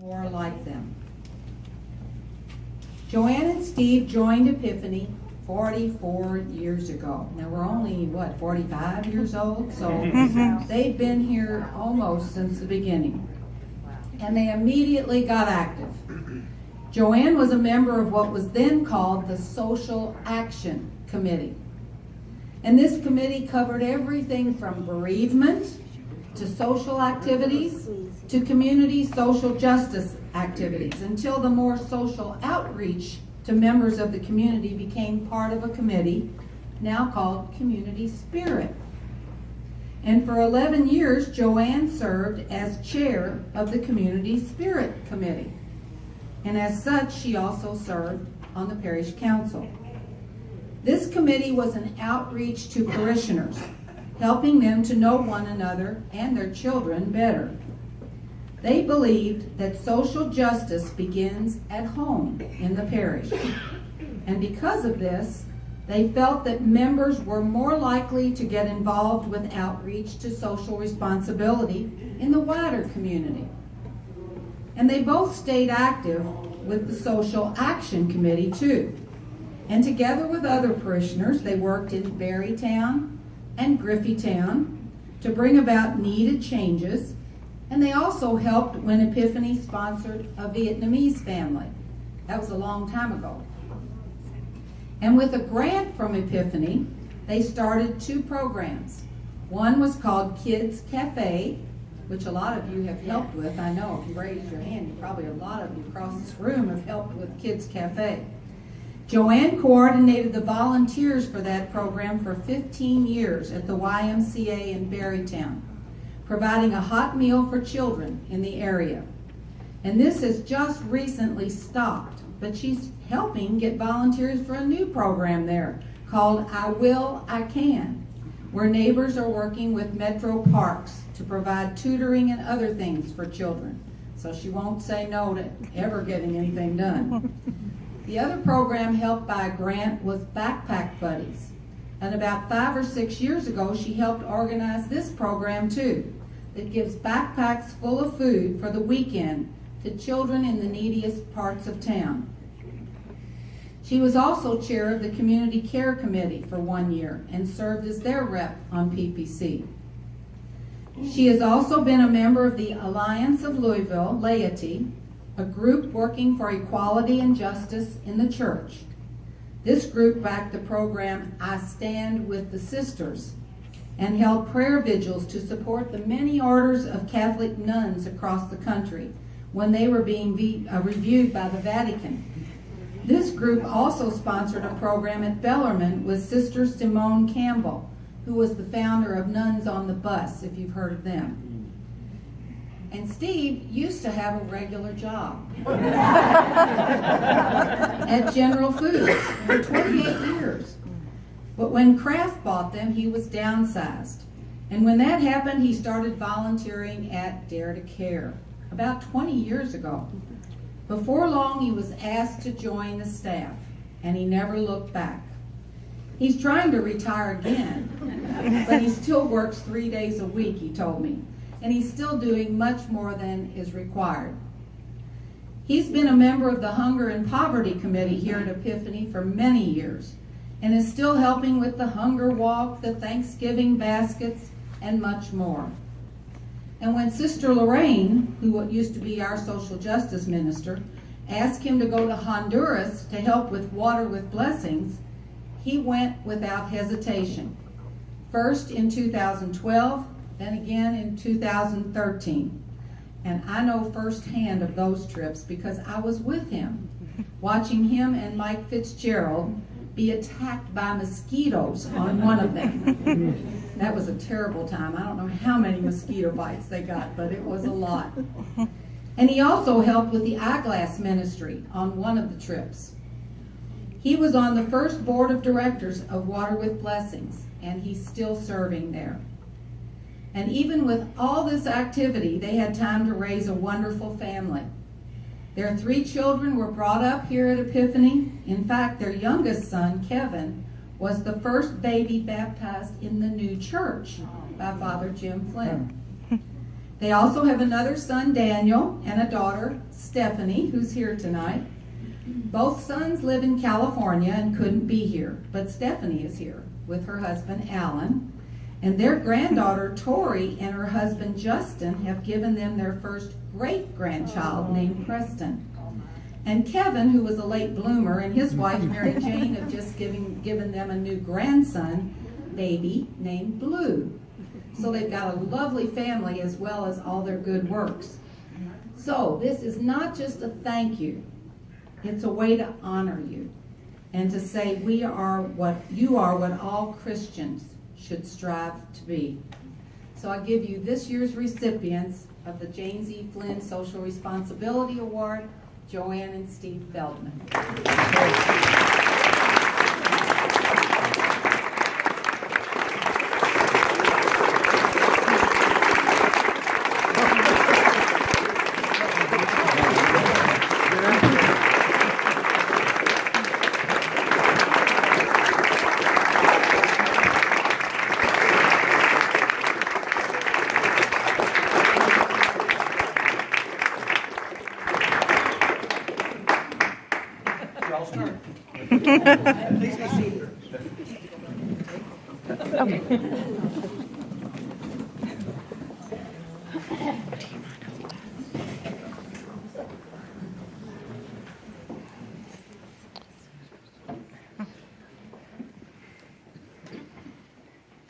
more like them. Joanne and Steve joined Epiphany 44 years ago. Now we're only, 45 years old? So they've been here almost since the beginning. And they immediately got active. Joanne was a member of what was then called the Social Action Committee. And this committee covered everything from bereavement to social activities to community social justice activities, until the more social outreach to members of the community became part of a committee now called Community Spirit. And for 11 years, Joanne served as chair of the Community Spirit Committee. And as such, she also served on the parish council. This committee was an outreach to parishioners, helping them to know one another and their children better. They believed that social justice begins at home in the parish. And because of this, they felt that members were more likely to get involved with outreach to social responsibility in the wider community. And they both stayed active with the Social Action Committee too. And together with other parishioners, they worked in Berrytown and Griffeytown to bring about needed changes. And they also helped when Epiphany sponsored a Vietnamese family. That was a long time ago. And with a grant from Epiphany, they started 2 programs. One was called Kids Cafe, which a lot of you have helped with. I know if you raise your hand, probably a lot of you across this room have helped with Kids Cafe. Joanne coordinated the volunteers for that program for 15 years at the YMCA in Berrytown, providing a hot meal for children in the area. And this has just recently stopped, but she's helping get volunteers for a new program there called I Will, I Can, where neighbors are working with Metro Parks to provide tutoring and other things for children. So she won't say no to ever getting anything done. The other program helped by a grant was Backpack Buddies. And about 5 or 6 years ago, she helped organize this program too, that gives backpacks full of food for the weekend to children in the neediest parts of town. She was also chair of the Community Care Committee for 1 year and served as their rep on PPC. She has also been a member of the Alliance of Louisville Laity, a group working for equality and justice in the church. This group backed the program I Stand with the Sisters and held prayer vigils to support the many orders of Catholic nuns across the country when they were being reviewed by the Vatican. This group also sponsored a program at Bellarmine with Sister Simone Campbell, who was the founder of Nuns on the Bus, if you've heard of them. And Steve used to have a regular job at General Foods for 28 years. But when Kraft bought them, he was downsized. And when that happened, he started volunteering at Dare to Care about 20 years ago. Before long, he was asked to join the staff, and he never looked back. He's trying to retire again, but he still works 3 days a week, he told me. And he's still doing much more than is required. He's been a member of the Hunger and Poverty Committee here at Epiphany for many years and is still helping with the hunger walk, the Thanksgiving baskets, and much more. And when Sister Lorraine, who used to be our social justice minister, asked him to go to Honduras to help with Water with Blessings, he went without hesitation. First in 2012, then again in 2013. And I know firsthand of those trips because I was with him, watching him and Mike Fitzgerald be attacked by mosquitoes on one of them. That was a terrible time. I don't know how many mosquito bites they got, but it was a lot. And he also helped with the eyeglass ministry on one of the trips. He was on the first board of directors of Water with Blessings, and he's still serving there. And even with all this activity, they had time to raise a wonderful family. Their 3 children were brought up here at Epiphany. In fact, their youngest son, Kevin, was the first baby baptized in the new church by Father Jim Flynn. They also have another son, Daniel, and a daughter, Stephanie, who's here tonight. Both sons live in California and couldn't be here, but Stephanie is here with her husband, Alan. And their granddaughter, Tori, and her husband, Justin, have given them their first great-grandchild named Preston. And Kevin, who was a late bloomer, and his wife, Mary Jane, have just given them a new grandson, baby, named Blue. So they've got a lovely family as well as all their good works. So this is not just a thank you. It's a way to honor you and to say you are what all Christians should strive to be. So I give you this year's recipients of the James E. Flynn Social Responsibility Award, Joanne and Steve Feldman. Please be seated. Okay.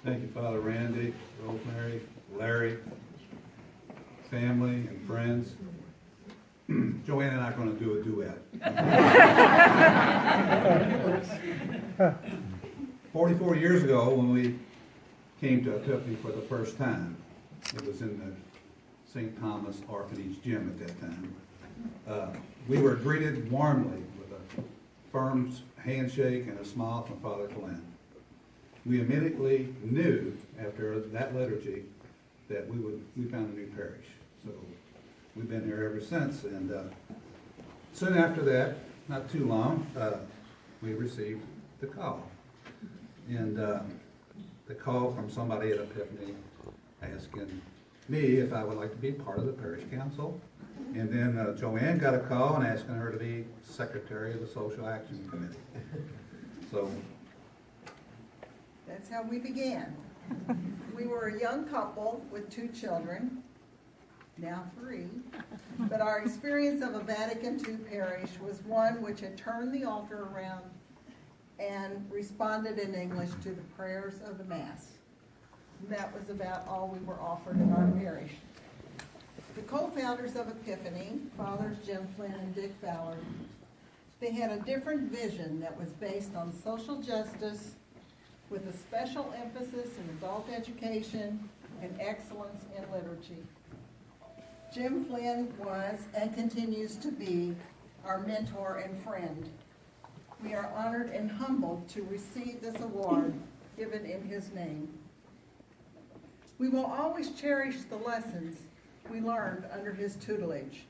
Thank you, Father Randy, Rosemary, Larry, family, and friends. Joanne and I are going to do a duet. 44 years ago, when we came to Epiphany for the first time, it was in the St. Thomas Orphanage gym at that time. We were greeted warmly with a firm handshake and a smile from Father Flynn. We immediately knew after that liturgy that we found a new parish. So we've been here ever since, and soon after that, not too long, we received the call. And the call from somebody at Epiphany asking me if I would like to be part of the parish council. And then Joanne got a call and asking her to be secretary of the Social Action Committee. So That's how we began. We were a young couple with 2 children, now 3, but our experience of a Vatican II parish was one which had turned the altar around and responded in English to the prayers of the Mass. And that was about all we were offered in our parish. The co-founders of Epiphany, Fathers Jim Flynn and Dick Fowler, they had a different vision that was based on social justice with a special emphasis in adult education and excellence in liturgy. Jim Flynn was and continues to be our mentor and friend. We are honored and humbled to receive this award given in his name. We will always cherish the lessons we learned under his tutelage.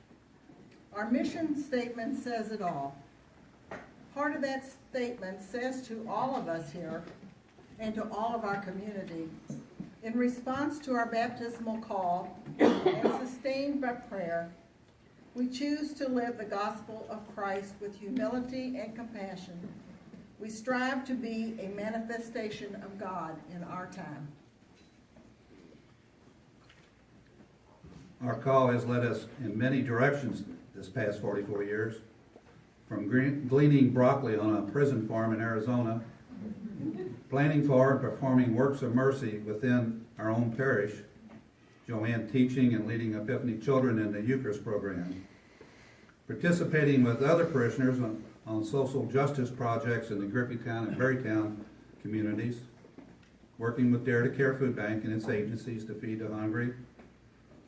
Our mission statement says it all. Part of that statement says to all of us here and to all of our community, in response to our baptismal call and sustained by prayer, we choose to live the gospel of Christ with humility and compassion. We strive to be a manifestation of God in our time. our call has led us in many directions this past 44 years, from gleaning broccoli on a prison farm in Arizona, planning for and performing works of mercy within our own parish, Joanne teaching and leading Epiphany children in the Eucharist program, participating with other parishioners on social justice projects in the Griffeytown and Berrytown communities, working with Dare to Care Food Bank and its agencies to feed the hungry,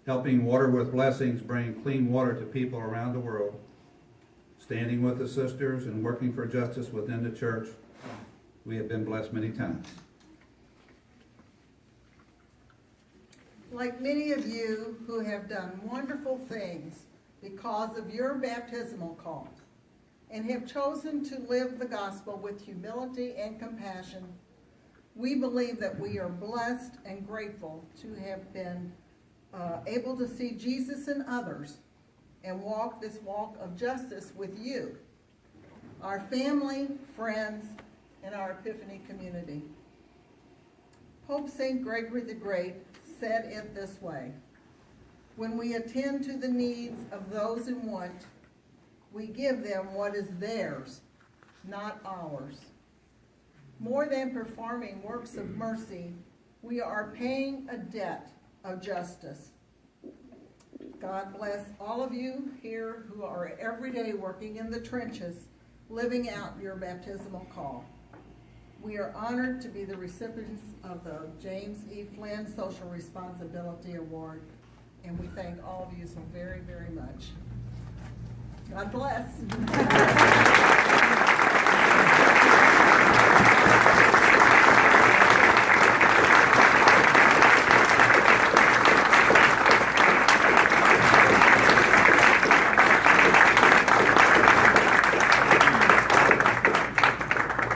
helping Water with Blessings bring clean water to people around the world, standing with the sisters and working for justice within the church. We have been blessed many times. Like many of you who have done wonderful things because of your baptismal call and have chosen to live the gospel with humility and compassion, we believe that we are blessed and grateful to have been able to see Jesus in others and walk this walk of justice with you, our family, friends, and our Epiphany community. Pope St. Gregory the Great said it this way: when we attend to the needs of those in want, we give them what is theirs, not ours. More than performing works of mercy, we are paying a debt of justice. God bless all of you here who are every day working in the trenches, living out your baptismal call. We are honored to be the recipients of the James E. Flynn Social Responsibility Award, and we thank all of you so very, very much. God bless.